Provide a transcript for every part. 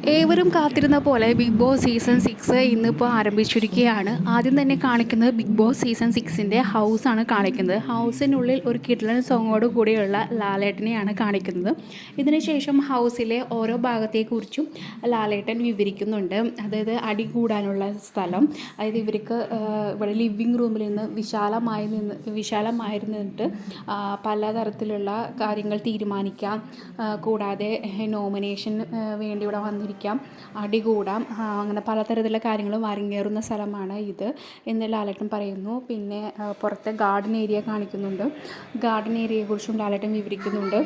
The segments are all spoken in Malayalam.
ഏവരും കാത്തിരുന്ന പോലെ ബിഗ് ബോസ് സീസൺ 6 ഇന്നിപ്പോൾ ആരംഭിച്ചിരിക്കുകയാണ്. ആദ്യം തന്നെ കാണിക്കുന്നത് ബിഗ് ബോസ് സീസൺ 6ൻ്റെ ഹൗസാണ് കാണിക്കുന്നത്. ഹൗസിനുള്ളിൽ ഒരു കിഡ്ലൻ സോങ്ങോട് കൂടിയുള്ള ലാലേട്ടനെയാണ് കാണിക്കുന്നത്. ഇതിനുശേഷം ഹൗസിലെ ഓരോ ഭാഗത്തെക്കുറിച്ചും ലാലേട്ടൻ വിവരിക്കുന്നുണ്ട്. അതായത് അടി കൂടാനുള്ള സ്ഥലം, അതായത് ഇവർക്ക് ഇവിടെ ലിവിങ് റൂമിൽ നിന്ന് വിശാലമായിരുന്നിട്ട് പലതരത്തിലുള്ള കാര്യങ്ങൾ തീരുമാനിക്കാം. കൂടാതെ നോമിനേഷൻ വേണ്ടി ഇവിടെ വന്നിരിക്കാം, അടികൂടാം, അങ്ങനെ പലതരത്തിലുള്ള കാര്യങ്ങളും അരങ്ങേറുന്ന സ്ഥലമാണ് ഇത് എന്ന് ലാലേട്ടൻ പറയുന്നു. പിന്നെ പുറത്തെ ഗാർഡൻ ഏരിയ കാണിക്കുന്നുണ്ട്. ഗാർഡൻ ഏരിയയെക്കുറിച്ചും ലാലേട്ടൻ വിവരിക്കുന്നുണ്ട്.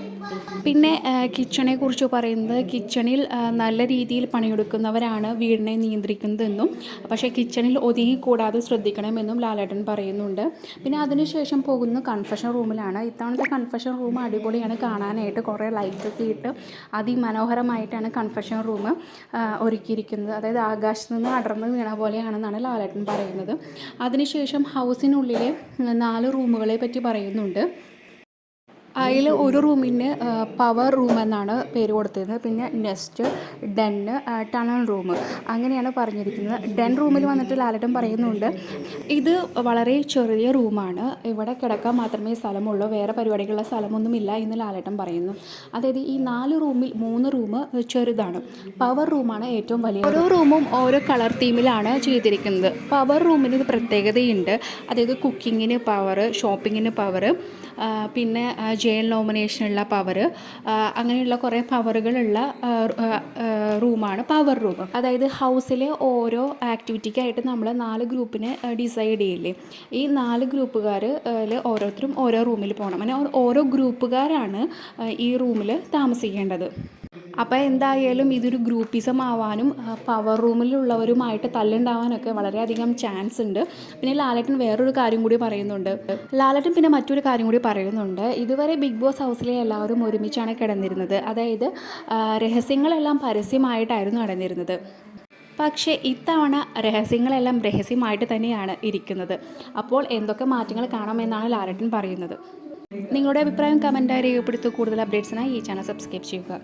പിന്നെ കിച്ചണെ കുറിച്ച് പറയുന്നത്, കിച്ചണിൽ നല്ല രീതിയിൽ പണിയെടുക്കുന്നവരാണ് വീടിനെ നിയന്ത്രിക്കുന്നതെന്നും പക്ഷേ കിച്ചണിൽ ഒതുങ്ങിക്കൂടാതെ ശ്രദ്ധിക്കണമെന്നും ലാലേട്ടൻ പറയുന്നുണ്ട്. പിന്നെ അതിനുശേഷം പോകുന്ന കൺഫെഷൻ റൂമിലാണ്. ഇത്തവണത്തെ കൺഫെഷൻ റൂം അടിപൊളിയാണ് കാണാനായിട്ട്. കുറേ ലൈറ്റൊക്കെ ഇട്ട് അതിമനോഹരമായിട്ടാണ് കൺഫെഷൻ റൂം ഒരുക്കിയിരിക്കുന്നത്. അതായത് ആകാശത്ത് നിന്ന് അടർന്ന് വീണ പോലെയാണെന്നാണ് ലാലേട്ടൻ പറയുന്നത്. അതിനുശേഷം ഹൗസിനുള്ളിലെ 4 റൂമുകളെ പറ്റി പറയുന്നുണ്ട്. അതിൽ ഒരു റൂമിന് പവർ റൂം എന്നാണ് പേര് കൊടുത്തിരുന്നത്. പിന്നെ നെസ്റ്റ്, ഡെന്ന്, ടണൽ റൂം അങ്ങനെയാണ് പറഞ്ഞിരിക്കുന്നത്. ഡെൻ റൂമിൽ വന്നിട്ട് ലാലേട്ടൻ പറയുന്നുണ്ട്, ഇത് വളരെ ചെറിയ റൂമാണ്, ഇവിടെ കിടക്കാൻ മാത്രമേ സ്ഥലമുള്ളൂ, വേറെ പരിപാടികളുള്ള സ്ഥലമൊന്നുമില്ല എന്ന് ലാലേട്ടൻ പറയുന്നു. അതായത് ഈ 4 റൂമിൽ 3 റൂം ചെറുതാണ്, പവർ റൂമാണ് ഏറ്റവും വലിയ. ഓരോ റൂമും ഓരോ കളർ തീമിലാണ് ചെയ്തിരിക്കുന്നത്. പവർ റൂമിന് ഒരു പ്രത്യേകതയുണ്ട്. അതായത് കുക്കിങ്ങിന് പവർ, ഷോപ്പിങ്ങിന് പവർ, പിന്നെ ജയിൽ നോമിനേഷനുള്ള പവർ, അങ്ങനെയുള്ള കുറേ പവറുകളുള്ള റൂമാണ് പവർ റൂം. അതായത് ഹൗസിലെ ഓരോ ആക്ടിവിറ്റിക്കായിട്ട് നമ്മൾ 4 ഗ്രൂപ്പിനെ ഡിസൈഡ് ചെയ്യില്ലേ, ഈ 4 ഗ്രൂപ്പുകാർ ഓരോരുത്തരും ഓരോ റൂമിൽ പോകണം. അങ്ങനെ ഓരോ ഗ്രൂപ്പുകാരാണ് ഈ റൂമിൽ താമസിക്കേണ്ടത്. അപ്പോൾ എന്തായാലും ഇതൊരു ഗ്രൂപ്പിസം ആവാനും പവർ റൂമിലുള്ളവരുമായിട്ട് തല്ലുണ്ടാവാനൊക്കെ വളരെയധികം ചാൻസ് ഉണ്ട്. പിന്നെ ലാലേട്ടൻ വേറൊരു കാര്യം കൂടി പറയുന്നുണ്ട്. ലാലേട്ടൻ പിന്നെ മറ്റൊരു കാര്യം കൂടി പറയുന്നുണ്ട്. ഇതുവരെ ബിഗ് ബോസ് ഹൗസിലെ എല്ലാവരും ഒരുമിച്ചാണ് കിടന്നിരുന്നത്. അതായത് രഹസ്യങ്ങളെല്ലാം പരസ്യമായിട്ടായിരുന്നു നടന്നിരുന്നത്. പക്ഷേ ഇത്തവണ രഹസ്യങ്ങളെല്ലാം രഹസ്യമായിട്ട് തന്നെയാണ് ഇരിക്കുന്നത്. അപ്പോൾ എന്തൊക്കെ മാറ്റങ്ങൾ കാണാമെന്നാണ് ലാലേട്ടൻ പറയുന്നത്. നിങ്ങളുടെ അഭിപ്രായം കമൻറ്റായി രേഖപ്പെടുത്തുക. കൂടുതൽ അപ്ഡേറ്റ്സിനായി ഈ ചാനൽ സബ്സ്ക്രൈബ് ചെയ്യുക.